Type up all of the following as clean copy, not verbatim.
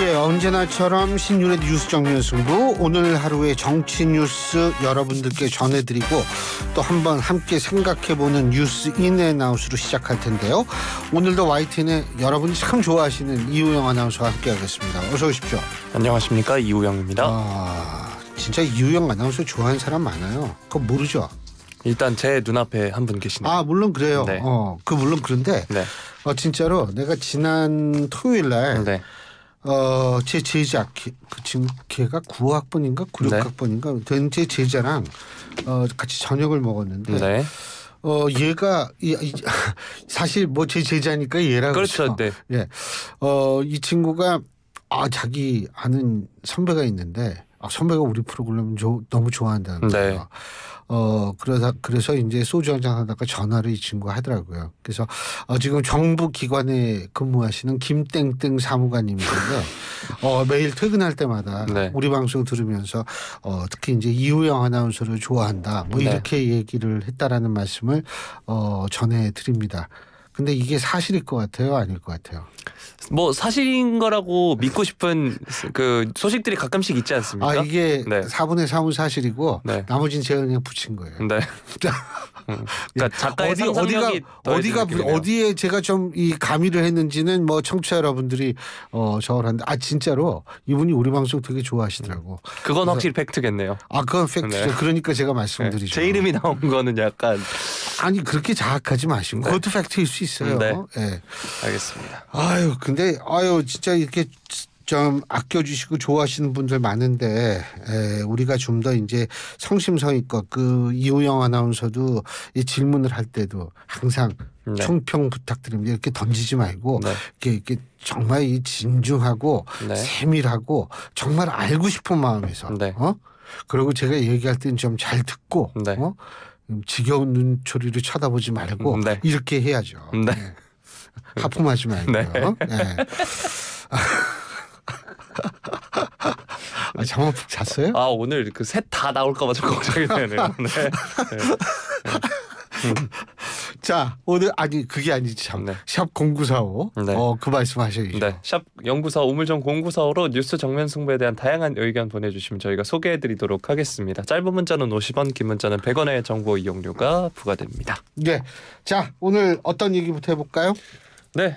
네, 언제나처럼 신윤의 뉴스 정면 승부, 오늘 하루의 정치 뉴스 여러분들께 전해드리고 또 한번 함께 생각해보는 뉴스 인앤아웃으로 시작할 텐데요. 오늘도 YTN의 여러분이 참 좋아하시는 이우영 아나운서와 함께하겠습니다. 어서 오십시오. 안녕하십니까, 이우영입니다. 진짜 이우영 아나운서 좋아하는 사람 많아요. 그거 모르죠? 일단 제 눈앞에 한 분 계시네요. 물론 그래요. 네. 물론 그런데 네. 진짜로 내가 지난 토요일날 네. 제 제자 지금 걔가 9학번인가 96학번인가 된 제 제자랑 같이 저녁을 먹었는데 네. 얘가 사실 뭐 제 제자니까 얘라고 그렇죠. 네. 예. 이 친구가 자기 아는 선배가 있는데 선배가 우리 프로그램 너무 좋아한다는 거예요. 네. 그래서 이제 소주 한잔 하다가 전화를 이 친구가 하더라고요. 그래서 지금 정부 기관에 근무하시는 김땡땡 사무관님인데 매일 퇴근할 때마다 네. 우리 방송 들으면서 특히 이제 이우영 아나운서를 좋아한다. 뭐 이렇게 얘기를 했다라는 말씀을 전해드립니다. 근데 이게 사실일 것 같아요, 아닐 것 같아요? 뭐 사실인 거라고 믿고 싶은 그 소식들이 가끔씩 있지 않습니까? 이게 네. 4분의 3은 사실이고 네. 나머지는 제가 그냥 붙인 거예요. 네. 그러니까 작가의 상상력이 어디에 제가 좀 이 가미를 했는지는 뭐 청취자 여러분들이 저를 하는데 진짜로 이분이 우리 방송 되게 좋아하시더라고. 그건 확실히 팩트겠네요. 그건 팩트죠. 네. 그러니까 제가 말씀드리죠. 제 이름이 나온 거는 약간 그렇게 자학하지 마시고 그것도 팩트일 수 있어요. 네. 네. 알겠습니다. 근데 진짜 이렇게 좀 아껴주시고 좋아하시는 분들 많은데 우리가 좀 더 이제 성심성의껏 그 이우영 아나운서도 이 질문을 할 때도 항상 총평 부탁드립니다. 이렇게 던지지 말고 이렇게 정말 이 진중하고 세밀하고 정말 알고 싶은 마음에서 그리고 제가 얘기할 때는 좀 잘 듣고 지겨운 눈초리를 쳐다보지 말고 이렇게 해야죠. 네. 하품하지 말고요. 네. 잠만 푹 잤어요? 오늘 그 셋 다 나올까봐 좀 걱정이 되네요. 네. 자, 오늘 그게 아니지 참. 샵 0945. 그 말씀하셔야죠. 네. 샵 0945 우물정 0945로 뉴스 정면 승부에 대한 다양한 의견 보내주시면 저희가 소개해드리도록 하겠습니다. 짧은 문자는 50원, 긴 문자는 100원의 정보 이용료가 부과됩니다. 네. 자, 오늘 어떤 얘기부터 해볼까요? 네.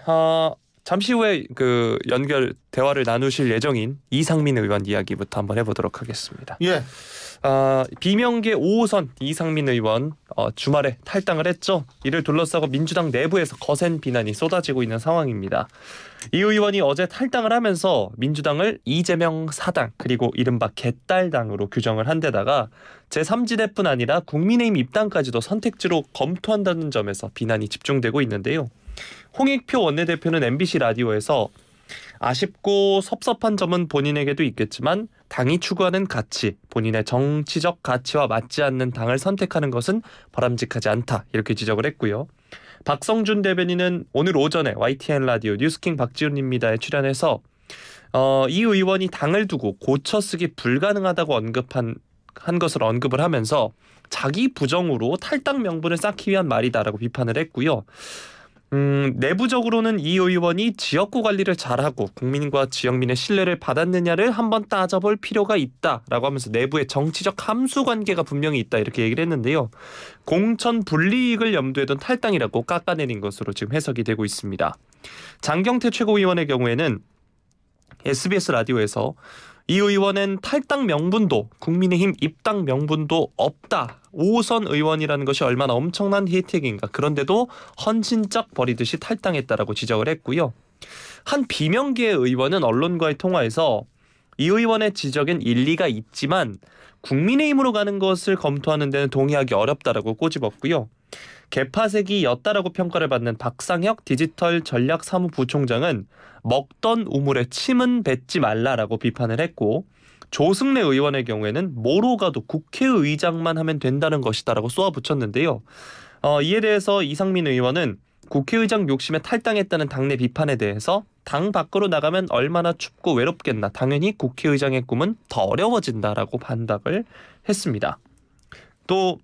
잠시 후에 그 대화를 나누실 예정인 이상민 의원 이야기부터 한번 해보도록 하겠습니다. 예. 비명계 5호선 이상민 의원 주말에 탈당을 했죠. 이를 둘러싸고 민주당 내부에서 거센 비난이 쏟아지고 있는 상황입니다. 이 의원이 어제 탈당을 하면서 민주당을 이재명 사당 그리고 이른바 개딸당으로 규정을 한 데다가 제3지대뿐 아니라 국민의힘 입당까지도 선택지로 검토한다는 점에서 비난이 집중되고 있는데요. 홍익표 원내대표는 MBC 라디오에서 아쉽고 섭섭한 점은 본인에게도 있겠지만 당이 추구하는 가치, 본인의 정치적 가치와 맞지 않는 당을 선택하는 것은 바람직하지 않다 이렇게 지적을 했고요. 박성준 대변인은 오늘 오전에 YTN 라디오 뉴스킹 박지훈입니다에 출연해서 이 의원이 당을 두고 고쳐쓰기 불가능하다고 한 것을 언급을 하면서 자기 부정으로 탈당 명분을 쌓기 위한 말이다라고 비판을 했고요. 내부적으로는 이 의원이 지역구 관리를 잘하고 국민과 지역민의 신뢰를 받았느냐를 한번 따져볼 필요가 있다라고 하면서 내부의 정치적 함수 관계가 분명히 있다 이렇게 얘기를 했는데요. 공천 불이익을 염두에 둔 탈당이라고 깎아내린 것으로 지금 해석이 되고 있습니다. 장경태 최고위원의 경우에는 SBS 라디오에서 이 의원은 탈당 명분도 국민의힘 입당 명분도 없다. 5호선 의원이라는 것이 얼마나 엄청난 혜택인가. 그런데도 헌신짝 버리듯이 탈당했다라고 지적을 했고요. 한 비명계 의원은 언론과의 통화에서 이 의원의 지적엔 일리가 있지만 국민의힘으로 가는 것을 검토하는 데는 동의하기 어렵다라고 꼬집었고요. 개파색이였다라고 평가를 받는 박상혁 디지털 전략사무부총장은 먹던 우물에 침은 뱉지 말라라고 비판을 했고 조승래 의원의 경우에는 뭐로 가도 국회의장만 하면 된다는 것이다라고 쏘아붙였는데요. 이에 대해서 이상민 의원은 국회의장 욕심에 탈당했다는 당내 비판에 대해서 당 밖으로 나가면 얼마나 춥고 외롭겠나. 당연히 국회의장의 꿈은 더 어려워진다라고 반박을 했습니다. 또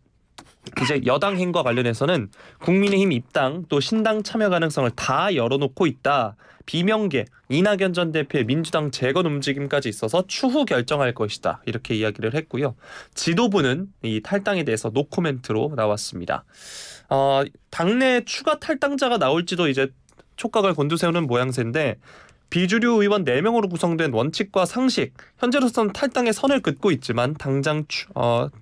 이제 여당 행과 관련해서는 국민의힘 입당 또 신당 참여 가능성을 다 열어놓고 있다. 비명계 이낙연 전 대표의 민주당 재건 움직임까지 있어서 추후 결정할 것이다. 이렇게 이야기를 했고요. 지도부는 이 탈당에 대해서 노코멘트로 나왔습니다. 당내 추가 탈당자가 나올지도 이제 촉각을 곤두세우는 모양새인데 비주류 의원 4명으로 구성된 원칙과 상식, 현재로서는 탈당의 선을 긋고 있지만 당장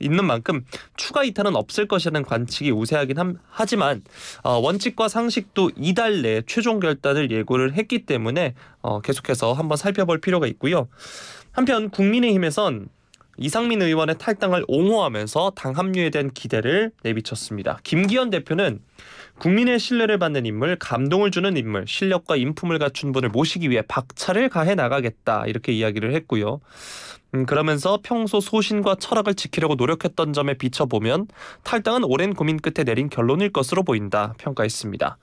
있는 만큼 추가 이탈은 없을 것이라는 관측이 우세하긴 하지만 원칙과 상식도 이달 내에 최종 결단을 예고를 했기 때문에 계속해서 한번 살펴볼 필요가 있고요. 한편 국민의힘에선 이상민 의원의 탈당을 옹호하면서 당 합류에 대한 기대를 내비쳤습니다. 김기현 대표는 국민의 신뢰를 받는 인물, 감동을 주는 인물, 실력과 인품을 갖춘 분을 모시기 위해 박차를 가해 나가겠다 이렇게 이야기를 했고요. 그러면서 평소 소신과 철학을 지키려고 노력했던 점에 비춰보면 탈당은 오랜 고민 끝에 내린 결론일 것으로 보인다 평가했습니다.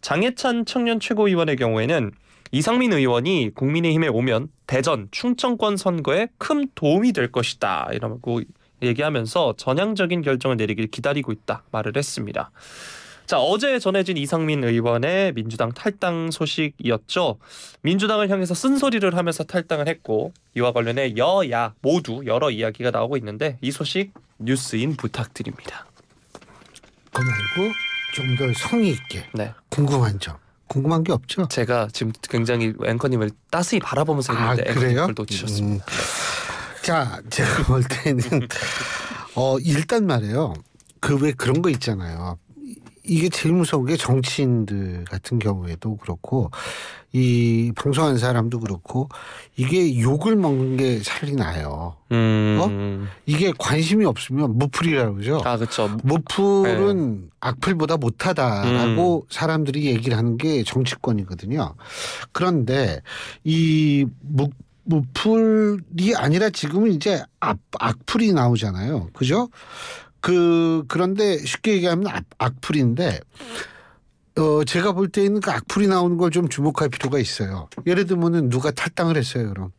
장해찬 청년 최고위원의 경우에는 이상민 의원이 국민의힘에 오면 대전, 충청권 선거에 큰 도움이 될 것이다 이라고 얘기하면서 전향적인 결정을 내리길 기다리고 있다 말을 했습니다. 자, 어제 전해진 이상민 의원의 민주당 탈당 소식이었죠. 민주당을 향해서 쓴소리를 하면서 탈당을 했고 이와 관련해 여야 모두 여러 이야기가 나오고 있는데 이 소식 뉴스인 부탁드립니다. 그거 말고 좀 더 성의 있게 궁금한 점. 궁금한 게 없죠? 제가 지금 굉장히 앵커님을 따스히 바라보면서 했는데 앵커님을 놓치셨습니다. 자, 제가 볼 때는 일단 말이에요. 왜 그런 거 있잖아요. 이게 제일 무서운 게 정치인들 같은 경우에도 그렇고 이 방송하는 사람도 그렇고 이게 욕을 먹는 게 차라리 나아요. 이게 관심이 없으면 무풀이라고 그러죠. 그렇죠. 무풀은 악플보다 못하다라고 사람들이 얘기를 하는 게 정치권이거든요. 그런데 이 무풀이 아니라 지금은 이제 악플이 나오잖아요. 그죠? 그런데 쉽게 얘기하면 악플인데 제가 볼 때는 그 악플이 나오는 걸 좀 주목할 필요가 있어요. 예를 들면은 누가 탈당을 했어요. 그럼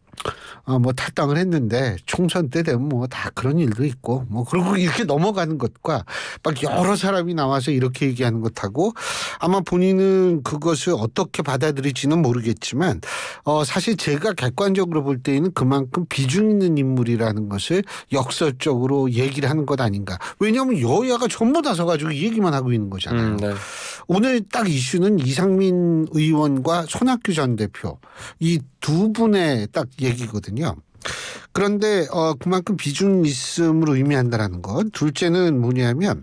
뭐 탈당을 했는데 총선 때 되면 뭐 다 그런 일도 있고 뭐 그리고 이렇게 넘어가는 것과 막 여러 사람이 나와서 이렇게 얘기하는 것하고 아마 본인은 그것을 어떻게 받아들일지는 모르겠지만 사실 제가 객관적으로 볼 때에는 그만큼 비중 있는 인물이라는 것을 역설적으로 얘기를 하는 것 아닌가. 왜냐하면 여야가 전부 다 서가지고 이 얘기만 하고 있는 거잖아요. 네. 오늘 딱 이슈는 이상민 의원과 손학규 전 대표 이 두 분의 딱 얘기거든요. 그런데 그만큼 비중 있음으로 의미한다라는 것. 둘째는 뭐냐면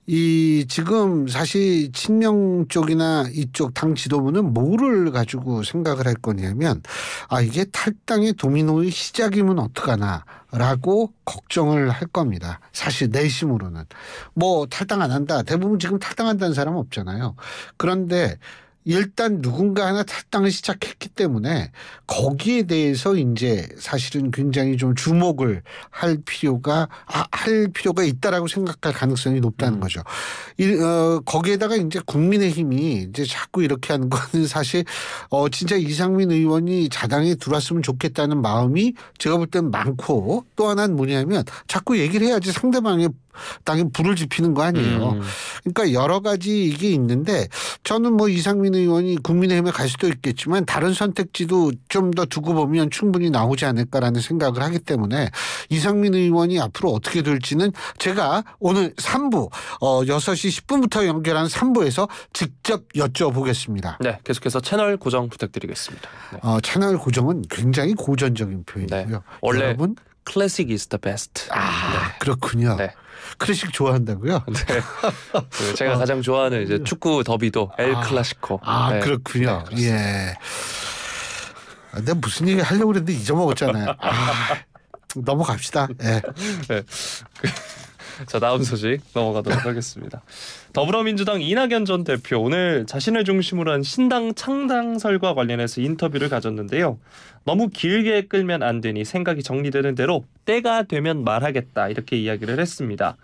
이 지금 사실 친명 쪽이나 이쪽 당 지도부는 뭐를 가지고 생각을 할 거냐면 이게 탈당의 도미노의 시작이면 어떡하나라고 걱정을 할 겁니다. 사실 내심으로는 뭐 탈당 안 한다. 대부분 지금 탈당한다는 사람은 없잖아요. 그런데 일단 누군가 하나 탈당을 시작했기 때문에 거기에 대해서 이제 사실은 굉장히 좀 주목을 할 필요가 있다라고 생각할 가능성이 높다는 거죠. 거기에다가 이제 국민의힘이 이제 자꾸 이렇게 하는 거는 사실 진짜 이상민 의원이 자당에 들어왔으면 좋겠다는 마음이 제가 볼 때는 많고 또 하나는 뭐냐면 자꾸 얘기를 해야지 상대방의 땅에 불을 지피는 거 아니에요. 그러니까 여러 가지 이게 있는데 저는 뭐 이상민 의원이 국민의힘에 갈 수도 있겠지만 다른 선택지도 좀 더 두고 보면 충분히 나오지 않을까라는 생각을 하기 때문에 이상민 의원이 앞으로 어떻게 될지는 제가 오늘 3부 6시 10분부터 연결하는 3부에서 직접 여쭤보겠습니다. 네, 계속해서 채널 고정 부탁드리겠습니다. 네. 채널 고정은 굉장히 고전적인 표현이고요. 네. 원래 여러분 클래식 is the best. 네. 그렇군요. 네. 클래식 좋아한다고요? 네. 제가 가장 좋아하는 이제 축구 더비도 엘 클라시코. 네. 그렇군요. 네, 예. 내가 무슨 얘기 하려고 그랬는데 잊어먹었잖아요. 넘어갑시다. 예. 네. 자, 다음 소식 넘어가도록 하겠습니다. 더불어민주당 이낙연 전 대표 오늘 자신을 중심으로 한 신당 창당설과 관련해서 인터뷰를 가졌는데요. 너무 길게 끌면 안 되니 생각이 정리되는 대로 때가 되면 말하겠다 이렇게 이야기를 했습니다.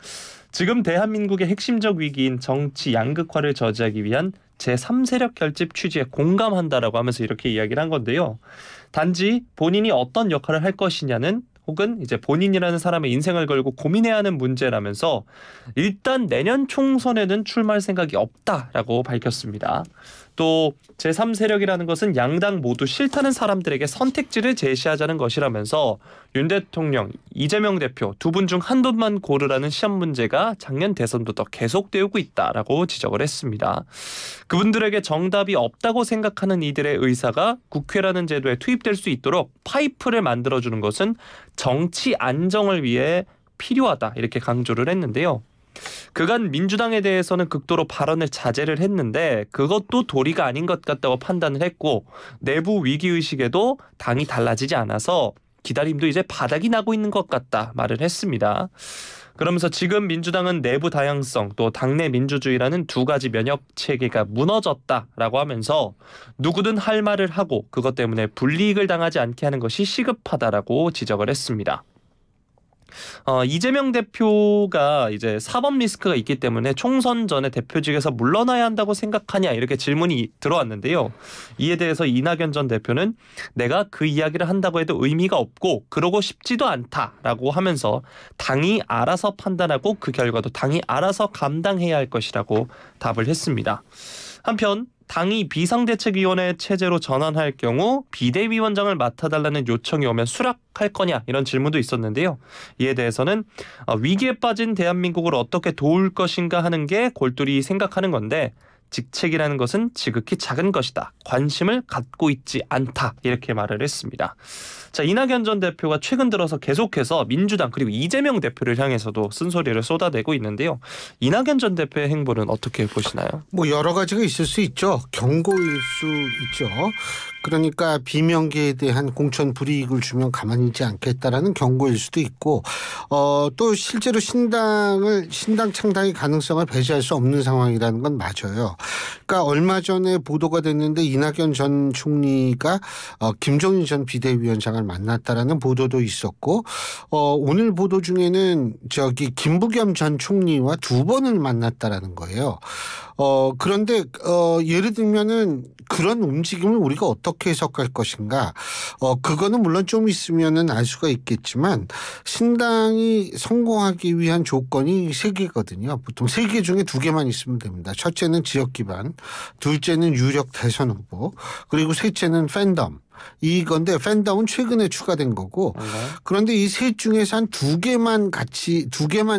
지금 대한민국의 핵심적 위기인 정치 양극화를 저지하기 위한 제3세력 결집 취지에 공감한다라고 하면서 이렇게 이야기를 한 건데요. 단지 본인이 어떤 역할을 할 것이냐는 혹은 이제 본인이라는 사람의 인생을 걸고 고민해야 하는 문제라면서 일단 내년 총선에는 출마할 생각이 없다라고 밝혔습니다. 또 제3세력이라는 것은 양당 모두 싫다는 사람들에게 선택지를 제시하자는 것이라면서 윤 대통령, 이재명 대표 두 분 중 한 분만 고르라는 시험 문제가 작년 대선부터 계속되고 있다라고 지적을 했습니다. 그분들에게 정답이 없다고 생각하는 이들의 의사가 국회라는 제도에 투입될 수 있도록 파이프를 만들어주는 것은 정치 안정을 위해 필요하다 이렇게 강조를 했는데요. 그간 민주당에 대해서는 극도로 발언을 자제를 했는데 그것도 도리가 아닌 것 같다고 판단을 했고 내부 위기의식에도 당이 달라지지 않아서 기다림도 이제 바닥이 나고 있는 것 같다 말을 했습니다. 그러면서 지금 민주당은 내부 다양성 또 당내 민주주의라는 두 가지 면역 체계가 무너졌다라고 하면서 누구든 할 말을 하고 그것 때문에 불이익을 당하지 않게 하는 것이 시급하다라고 지적을 했습니다. 이재명 대표가 이제 사법 리스크가 있기 때문에 총선 전에 대표직에서 물러나야 한다고 생각하냐 이렇게 질문이 들어왔는데요. 이에 대해서 이낙연 전 대표는 내가 그 이야기를 한다고 해도 의미가 없고 그러고 싶지도 않다라고 하면서 당이 알아서 판단하고 그 결과도 당이 알아서 감당해야 할 것이라고 답을 했습니다. 한편 당이 비상대책위원회 체제로 전환할 경우 비대위원장을 맡아달라는 요청이 오면 수락할 거냐 이런 질문도 있었는데요. 이에 대해서는 위기에 빠진 대한민국을 어떻게 도울 것인가 하는 게 골똘히 생각하는 건데 직책이라는 것은 지극히 작은 것이다. 관심을 갖고 있지 않다. 이렇게 말을 했습니다. 자, 이낙연 전 대표가 최근 들어서 계속해서 민주당 그리고 이재명 대표를 향해서도 쓴소리를 쏟아내고 있는데요. 이낙연 전 대표의 행보는 어떻게 보시나요? 뭐 여러 가지가 있을 수 있죠. 경고일 수 있죠. 그러니까 비명계에 대한 공천 불이익을 주면 가만히 있지 않겠다라는 경고일 수도 있고 또 실제로 신당 창당의 가능성을 배제할 수 없는 상황이라는 건 맞아요. 그러니까 얼마 전에 보도가 됐는데 이낙연 전 총리가 김종인 전 비대위원장을 만났다라는 보도도 있었고 오늘 보도 중에는 김부겸 전 총리와 두 번을 만났다라는 거예요. 그런데 예를 들면은 그런 움직임을 우리가 어떻게 해석할 것인가? 그거는 물론 좀 있으면은 알 수가 있겠지만 신당이 성공하기 위한 조건이 세 개거든요. 보통 세 개 중에 두 개만 있으면 됩니다. 첫째는 지역 기반, 둘째는 유력 대선 후보, 그리고 셋째는 팬덤. 이건데 팬덤은 최근에 추가된 거고 그런데 이 셋 중에서 한 두 개만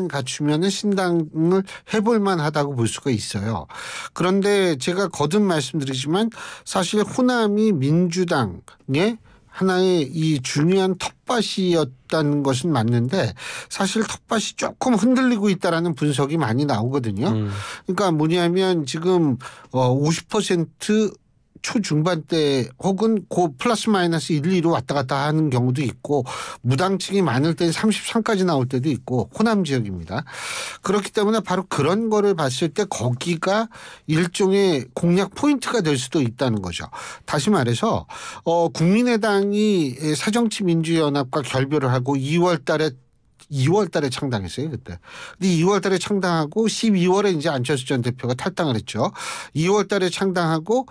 갖추면은 신당을 해볼 만하다고 볼 수가 있어요. 그런데 제가 거듭 말씀드리지만 사실 호남이 민주당의 하나의 이 중요한 텃밭이었다는 것은 맞는데 사실 텃밭이 조금 흔들리고 있다라는 분석이 많이 나오거든요. 그러니까 뭐냐면 지금 50% 초중반대 혹은 고 플러스 마이너스 1, 2로 왔다 갔다 하는 경우도 있고 무당층이 많을 때 33까지 나올 때도 있고 호남 지역입니다. 그렇기 때문에 바로 그런 거를 봤을 때 거기가 일종의 공략 포인트가 될 수도 있다는 거죠. 다시 말해서 국민의당이 새정치민주연합과 결별을 하고 2월 달에 창당했어요, 그때. 근데 2월 달에 창당하고 12월에 이제 안철수 전 대표가 탈당을 했죠. 2월 달에 창당하고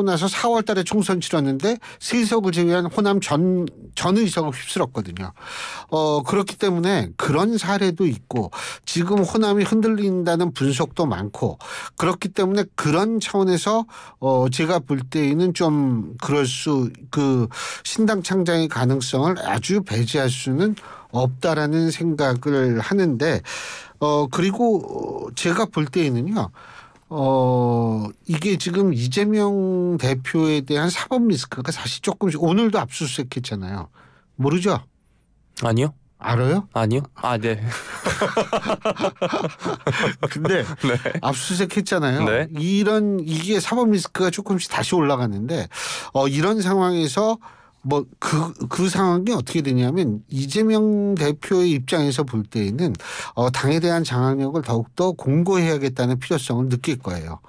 나서 4월 달에 총선 치렀는데 세석을 제외한 호남 전 의석을 휩쓸었거든요. 그렇기 때문에 그런 사례도 있고 지금 호남이 흔들린다는 분석도 많고 그렇기 때문에 그런 차원에서 제가 볼 때에는 좀 신당 창당의 가능성을 아주 배제할 수는 없다라는 생각을 하는데 그리고 제가 볼 때에는요. 이게 지금 이재명 대표에 대한 사법 리스크가 사실 조금씩 오늘도 압수수색했잖아요. 모르죠? 아니요. 알아요? 아니요. 네. 근데 네. 압수수색했잖아요. 네. 이게 사법 리스크가 조금씩 다시 올라가는데 이런 상황에서 그 상황이 어떻게 되냐면 이재명 대표의 입장에서 볼 때에는 당에 대한 장악력을 더욱더 공고해야겠다는 필요성을 느낄 거예요.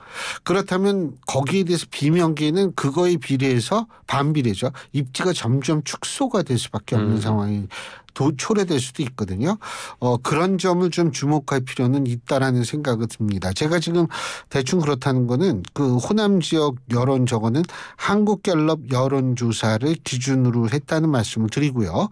그렇다면 거기에 대해서 비명계는 그거에 비례해서 반비례죠. 입지가 점점 축소가 될 수밖에 없는 상황이 초래될 수도 있거든요. 그런 점을 좀 주목할 필요는 있다라는 생각이 듭니다. 제가 지금 대충 그렇다는 거는 그 호남 지역 여론 저거는 한국갤럽 여론조사를 기준으로 했다는 말씀을 드리고요.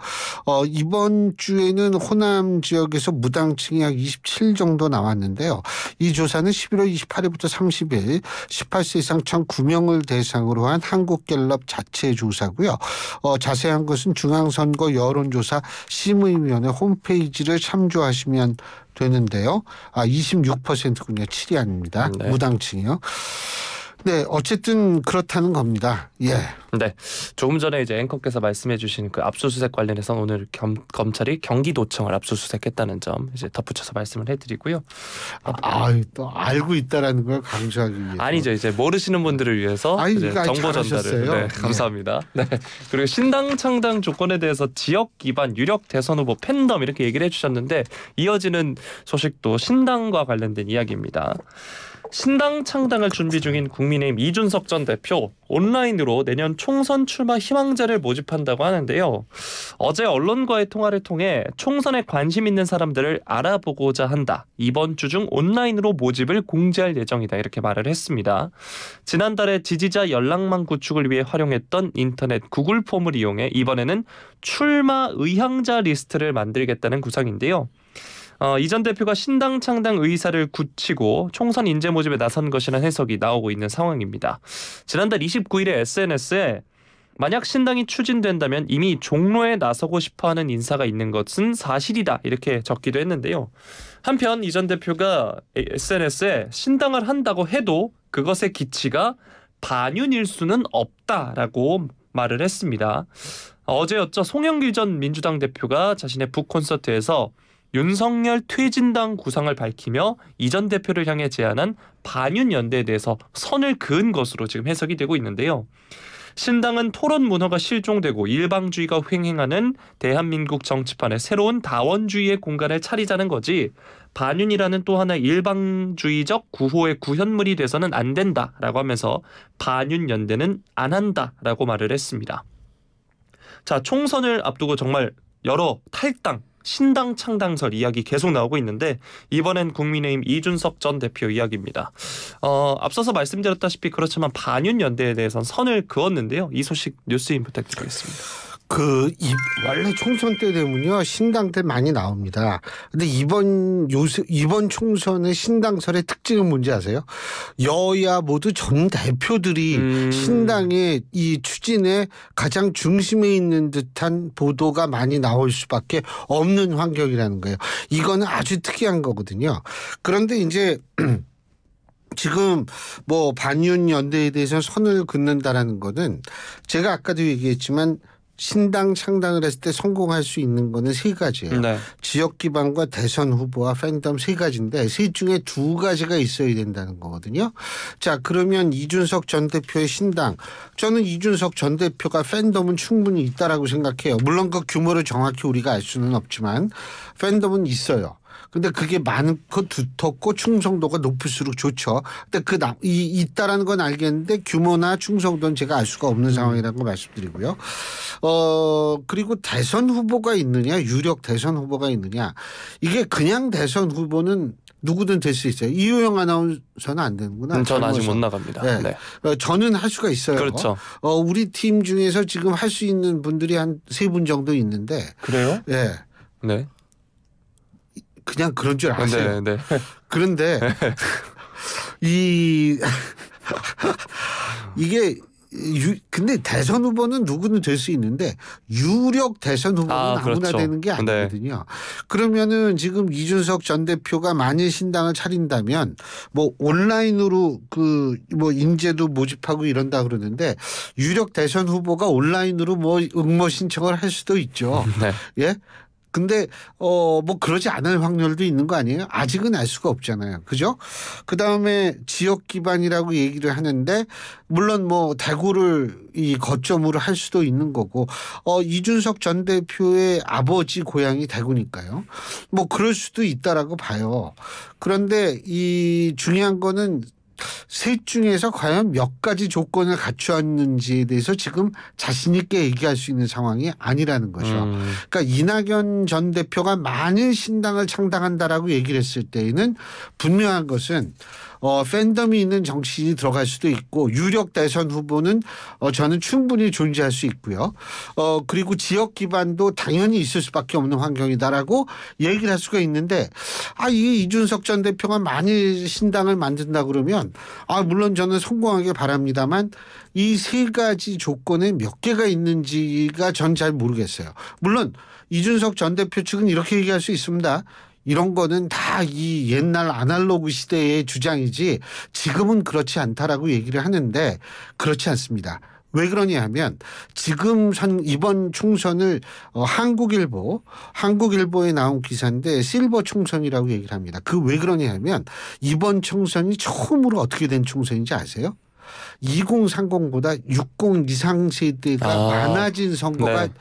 이번 주에는 호남 지역에서 무당층이 약 27 정도 나왔는데요. 이 조사는 11월 28일부터 30일 18세 이상 1,009명을 대상으로 한 한국갤럽 자체 조사고요. 자세한 것은 중앙선거 여론조사 심의위원회 홈페이지를 참조하시면 되는데요. 26%군요. 7이 아닙니다. 네. 무당층이요. 네, 어쨌든 그렇다는 겁니다. 예. 네, 조금 전에 이제 앵커께서 말씀해주신 그 압수수색 관련해서 오늘 검찰이 경기도청을 압수수색했다는 점 이제 덧붙여서 말씀을 해드리고요. 또 알고 있다라는 걸 강조하기 위해서. 아니죠, 이제 모르시는 분들을 위해서 이제 정보 전달을. 네, 감사합니다. 네. 그리고 신당 창당 조건에 대해서 지역 기반 유력 대선 후보 팬덤 이렇게 얘기를 해주셨는데 이어지는 소식도 신당과 관련된 이야기입니다. 신당 창당을 준비 중인 국민의힘 이준석 전 대표 온라인으로 내년 총선 출마 희망자를 모집한다고 하는데요. 어제 언론과의 통화를 통해 총선에 관심 있는 사람들을 알아보고자 한다. 이번 주 중 온라인으로 모집을 공지할 예정이다. 이렇게 말을 했습니다. 지난달에 지지자 연락망 구축을 위해 활용했던 인터넷 구글 폼을 이용해 이번에는 출마 의향자 리스트를 만들겠다는 구상인데요. 이 전 대표가 신당 창당 의사를 굳히고 총선 인재 모집에 나선 것이라는 해석이 나오고 있는 상황입니다. 지난달 29일에 SNS에 만약 신당이 추진된다면 이미 종로에 나서고 싶어하는 인사가 있는 것은 사실이다 이렇게 적기도 했는데요. 한편 이 전 대표가 SNS에 신당을 한다고 해도 그것의 기치가 반윤일 수는 없다라고 말을 했습니다. 어제였죠. 송영길 전 민주당 대표가 자신의 북 콘서트에서 윤석열 퇴진당 구상을 밝히며 이 전 대표를 향해 제안한 반윤 연대에 대해서 선을 그은 것으로 지금 해석이 되고 있는데요. 신당은 토론 문화가 실종되고 일방주의가 횡행하는 대한민국 정치판에 새로운 다원주의의 공간을 차리자는 거지 반윤이라는 또 하나의 일방주의적 구호의 구현물이 돼서는 안 된다라고 하면서 반윤 연대는 안 한다라고 말을 했습니다. 자, 총선을 앞두고 정말 여러 탈당 신당 창당설 이야기 계속 나오고 있는데 이번엔 국민의힘 이준석 전 대표 이야기입니다. 앞서서 말씀드렸다시피 그렇지만 반윤 연대에 대해서는 선을 그었는데요. 이 소식 뉴스인 부탁드리겠습니다. 원래 총선 때 되면요 신당 때 많이 나옵니다. 근데 이번 총선의 신당설의 특징은 뭔지 아세요? 여야 모두 전 대표들이 신당의 이 추진에 가장 중심에 있는 듯한 보도가 많이 나올 수밖에 없는 환경이라는 거예요. 이거는 아주 특이한 거거든요. 그런데 이제 지금 뭐 반윤 연대에 대해서 선을 긋는다라는 거는 제가 아까도 얘기했지만 신당 창당을 했을 때 성공할 수 있는 거는 세 가지예요. 네. 지역 기반과 대선 후보와 팬덤 세 가지인데 세 중에 두 가지가 있어야 된다는 거거든요. 자, 그러면 이준석 전 대표의 신당, 저는 이준석 전 대표가 팬덤은 충분히 있다라고 생각해요. 물론 그 규모를 정확히 우리가 알 수는 없지만 팬덤은 있어요. 근데 그게 많고 두텁고 충성도가 높을수록 좋죠. 근데 있다라는 건 알겠는데 규모나 충성도는 제가 알 수가 없는 상황이라는 거 말씀드리고요. 그리고 대선 후보가 있느냐, 유력 대선 후보가 있느냐. 이게 그냥 대선 후보는 누구든 될 수 있어요. 이효영 아나운서는 안 되는구나. 전 아직 못 나갑니다. 네. 네. 저는 할 수가 있어요. 그렇죠. 우리 팀 중에서 지금 할 수 있는 분들이 한 3분 정도 있는데. 그래요? 네. 네. 그냥 그런 줄 아세요. 네. 그런데 이게 근데 대선 후보는 누구는 될 수 있는데 유력 대선 후보는 아무나 그렇죠. 되는 게 아니거든요. 네. 그러면은 지금 이준석 전 대표가 만일 신당을 차린다면 뭐 온라인으로 뭐 인재도 모집하고 이런다 그러는데 유력 대선 후보가 온라인으로 뭐 응모 신청을 할 수도 있죠. 네. 예? 근데 뭐 그러지 않을 확률도 있는 거 아니에요? 아직은 알 수가 없잖아요. 그죠? 그다음에 지역 기반이라고 얘기를 하는데 물론 뭐 대구를 이 거점으로 할 수도 있는 거고 이준석 전 대표의 아버지 고향이 대구니까요. 뭐 그럴 수도 있다라고 봐요. 그런데 이 중요한 거는 셋 중에서 과연 몇 가지 조건을 갖추었는지에 대해서 지금 자신 있게 얘기할 수 있는 상황이 아니라는 거죠. 그러니까 이낙연 전 대표가 많은 신당을 창당한다라고 얘기를 했을 때에는 분명한 것은 팬덤이 있는 정치인이 들어갈 수도 있고 유력 대선 후보는 저는 충분히 존재할 수 있고요. 그리고 지역 기반도 당연히 있을 수밖에 없는 환경이다라고 얘기를 할 수가 있는데 이게 이준석 전 대표가 많이 신당을 만든다 그러면 물론 저는 성공하길 바랍니다만 이 세 가지 조건에 몇 개가 있는지가 전 잘 모르겠어요. 물론 이준석 전 대표 측은 이렇게 얘기할 수 있습니다. 이런 거는 다 이 옛날 아날로그 시대의 주장이지 지금은 그렇지 않다라고 얘기를 하는데 그렇지 않습니다. 왜 그러냐 하면 지금 이번 총선을 한국일보에 나온 기사인데 실버 총선이라고 얘기를 합니다. 그 왜 그러냐 하면 이번 총선이 처음으로 어떻게 된 총선인지 아세요? 2030보다 60 이상 세대가 많아진 선거가 네.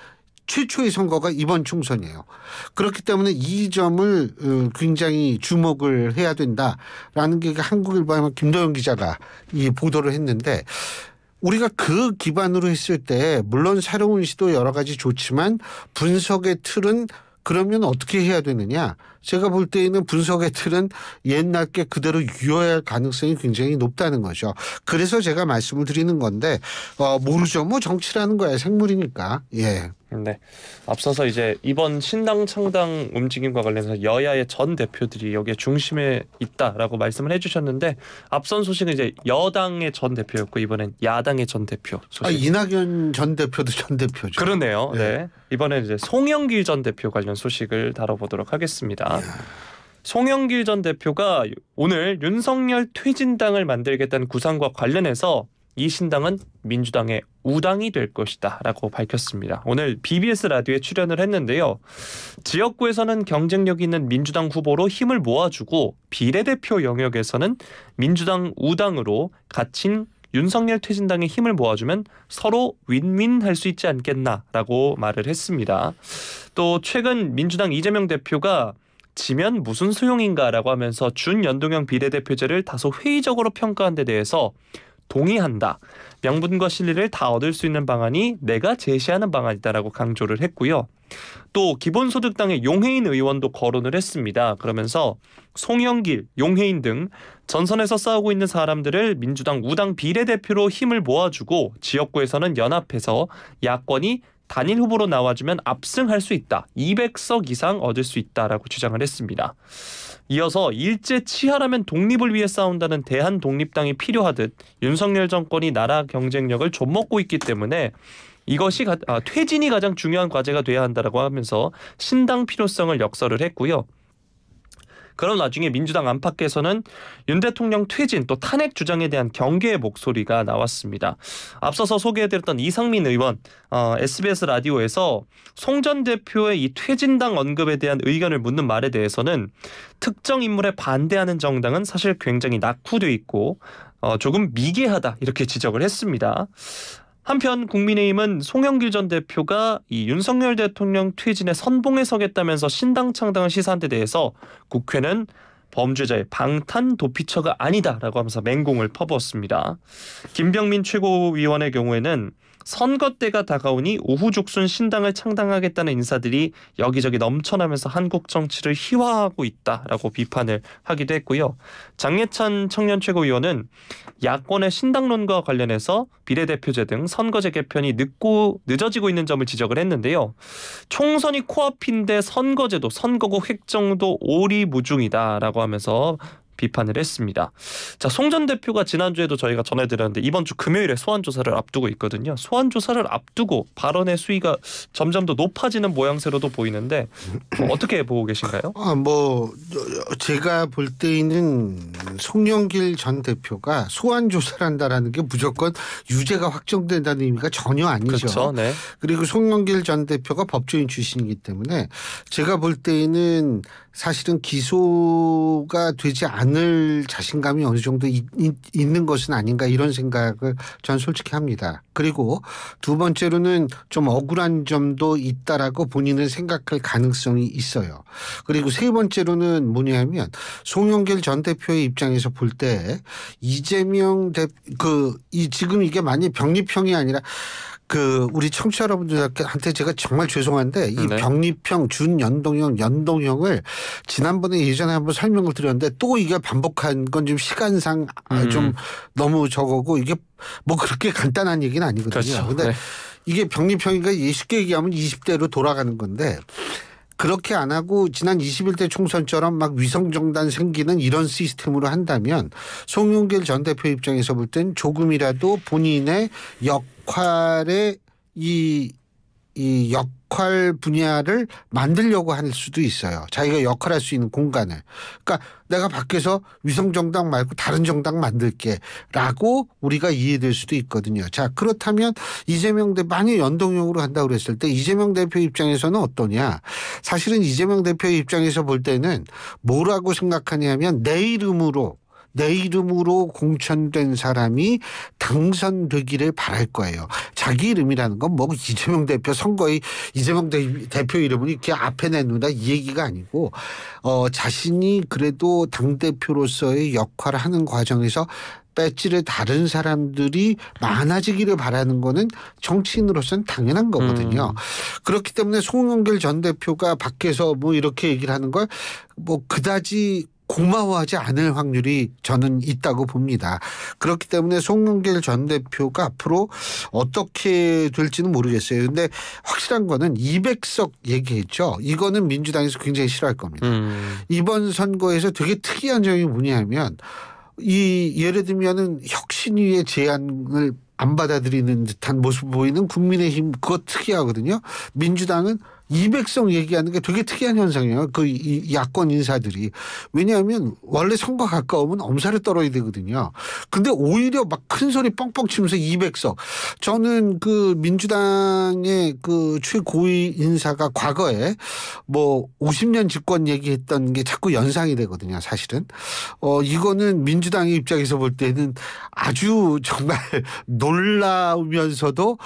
최초의 선거가 이번 총선이에요. 그렇기 때문에 이 점을 굉장히 주목을 해야 된다라는 게 한국일보의 김도영 기자가 이 보도를 했는데 우리가 그 기반으로 했을 때 물론 새로운 시도 여러 가지 좋지만 분석의 틀은 그러면 어떻게 해야 되느냐. 제가 볼 때에는 분석의 틀은 옛날 게 그대로 유효할 가능성이 굉장히 높다는 거죠. 그래서 제가 말씀을 드리는 건데 모르죠. 뭐 정치라는 거야. 생물이니까. 예. 네. 앞서서 이제 이번 신당 창당 움직임과 관련해서 여야의 전 대표들이 여기에 중심에 있다라고 말씀을 해주셨는데 앞선 소식은 이제 여당의 전 대표였고 이번엔 야당의 전 대표 소식. 이낙연 전 대표도 전 대표죠. 그러네요. 네. 이번엔 이제 송영길 전 대표 관련 소식을 다뤄보도록 하겠습니다. 송영길 전 대표가 오늘 윤석열 퇴진당을 만들겠다는 구상과 관련해서 이 신당은 민주당의 우당이 될 것이다 라고 밝혔습니다. 오늘 BBS 라디오에 출연을 했는데요. 지역구에서는 경쟁력 있는 민주당 후보로 힘을 모아주고 비례대표 영역에서는 민주당 우당으로 갇힌 윤석열 퇴진당에 힘을 모아주면 서로 윈윈할 수 있지 않겠나라고 말을 했습니다. 또 최근 민주당 이재명 대표가 지면 무슨 소용인가라고 하면서 준연동형 비례대표제를 다소 회의적으로 평가한 데 대해서 동의한다. 명분과 실리를 다 얻을 수 있는 방안이 내가 제시하는 방안이다라고 강조를 했고요. 또 기본소득당의 용해인 의원도 거론을 했습니다. 그러면서 송영길, 용해인 등 전선에서 싸우고 있는 사람들을 민주당 우당 비례대표로 힘을 모아주고 지역구에서는 연합해서 야권이 단일 후보로 나와주면 압승할 수 있다. 200석 이상 얻을 수 있다라고 주장을 했습니다. 이어서 일제 치하라면 독립을 위해 싸운다는 대한독립당이 필요하듯 윤석열 정권이 나라 경쟁력을 좀먹고 있기 때문에 이것이 퇴진이 가장 중요한 과제가 돼야 한다라고 하면서 신당 필요성을 역설을 했고요. 그런 와중에 민주당 안팎에서는 윤 대통령 퇴진 또 탄핵 주장에 대한 경계의 목소리가 나왔습니다. 앞서서 소개해드렸던 이상민 의원 SBS 라디오에서 송 전 대표의 이 퇴진당 언급에 대한 의견을 묻는 말에 대해서는 특정 인물에 반대하는 정당은 사실 굉장히 낙후돼 있고 조금 미개하다 이렇게 지적을 했습니다. 한편 국민의힘은 송영길 전 대표가 이 윤석열 대통령 퇴진에 선봉에 서겠다면서 신당 창당을 시사한 데 대해서 국회는 범죄자의 방탄 도피처가 아니다라고 하면서 맹공을 퍼부었습니다. 김병민 최고위원의 경우에는 선거 때가 다가오니 우후죽순 신당을 창당하겠다는 인사들이 여기저기 넘쳐나면서 한국 정치를 희화화하고 있다라고 비판을 하기도 했고요. 장예찬 청년 최고위원은 야권의 신당론과 관련해서 비례대표제 등 선거제 개편이 늦어지고 있는 점을 지적을 했는데요. 총선이 코앞인데 선거제도, 선거구 획정도 오리무중이다라고 하면서 비판을 했습니다. 자, 송 전 대표가 지난주에도 저희가 전해드렸는데 이번 주 금요일에 소환조사를 앞두고 있거든요. 소환조사를 앞두고 발언의 수위가 점점 더 높아지는 모양새로도 보이는데 어떻게 보고 계신가요? 제가 볼 때에는 송영길 전 대표가 소환조사를 한다라는 게 무조건 유죄가 확정된다는 의미가 전혀 아니죠. 그렇죠. 네. 그리고 송영길 전 대표가 법조인 출신이기 때문에 제가 볼 때에는 사실은 기소가 되지 않은 않을 자신감이 어느 정도 있는 것은 아닌가 이런 생각을 전 솔직히 합니다. 그리고 두 번째로는 좀 억울한 점도 있다라고 본인은 생각할 가능성이 있어요. 그리고 세 번째로는 뭐냐면 송영길 전 대표의 입장에서 볼 때 이재명 지금 이게 만약 병립형이 아니라 우리 청취자 여러분들한테 제가 정말 죄송한데 이 병립형, 준연동형, 연동형을 지난번에 예전에 한번 설명을 드렸는데 또 이게 반복한 건 좀 시간상 좀 너무 적었고 이게 뭐 그렇게 간단한 얘기는 아니거든요. 그런데 그렇죠. 이게 병립형이니까 쉽게 얘기하면 20대로 돌아가는 건데 그렇게 안 하고 지난 21대 총선처럼 막 위성정당 생기는 이런 시스템으로 한다면 송영길 전 대표 입장에서 볼 땐 조금이라도 본인의 역할의 이 역할 분야를 만들려고 할 수도 있어요. 자기가 역할할 수 있는 공간을. 그러니까 내가 밖에서 위성정당 말고 다른 정당 만들게 라고 우리가 이해될 수도 있거든요. 자, 그렇다면 이재명 대표 만약 연동형으로 한다고 그랬을 때 이재명 대표 입장에서는 어떠냐. 사실은 이재명 대표의 입장에서 볼 때는 뭐라고 생각하냐면 내 이름으로 공천된 사람이 당선되기를 바랄 거예요. 자기 이름이라는 건 뭐 이재명 대표 선거에 이재명 대표 이름을 이렇게 앞에 내놓는다 이 얘기가 아니고 자신이 그래도 당대표로서의 역할을 하는 과정에서 배지를 다른 사람들이 많아지기를 바라는 거는 정치인으로서는 당연한 거거든요. 그렇기 때문에 송영길 전 대표가 밖에서 뭐 이렇게 얘기를 하는 걸 뭐 그다지 고마워하지 않을 확률이 저는 있다고 봅니다. 그렇기 때문에 송영길 전 대표가 앞으로 어떻게 될지는 모르겠어요. 그런데 확실한 거는 200석 얘기했죠. 이거는 민주당에서 굉장히 싫어할 겁니다. 이번 선거에서 되게 특이한 점이 뭐냐면 예를 들면은 혁신위의 제안을 안 받아들이는 듯한 모습 보이는 국민의힘 그거 특이하거든요. 민주당은 200석 얘기하는 게 되게 특이한 현상이에요. 이 야권 인사들이. 왜냐하면 원래 선거 가까우면 엄살을 떨어야 되거든요. 근데 오히려 막 큰 소리 뻥뻥 치면서 200석. 저는 민주당의 최고위 인사가 과거에 뭐 50년 집권 얘기했던 게 자꾸 연상이 되거든요. 사실은. 이거는 민주당의 입장에서 볼 때는 아주 정말 놀라우면서도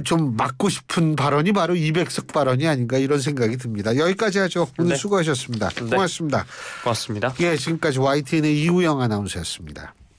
좀 막고 싶은 발언이 바로 200석 발언이 아닌가 이런 생각이 듭니다. 여기까지 하죠. 오늘 수고하셨습니다. 고맙습니다. 고맙습니다. 예, 지금까지 YTN의 이우영 아나운서였습니다.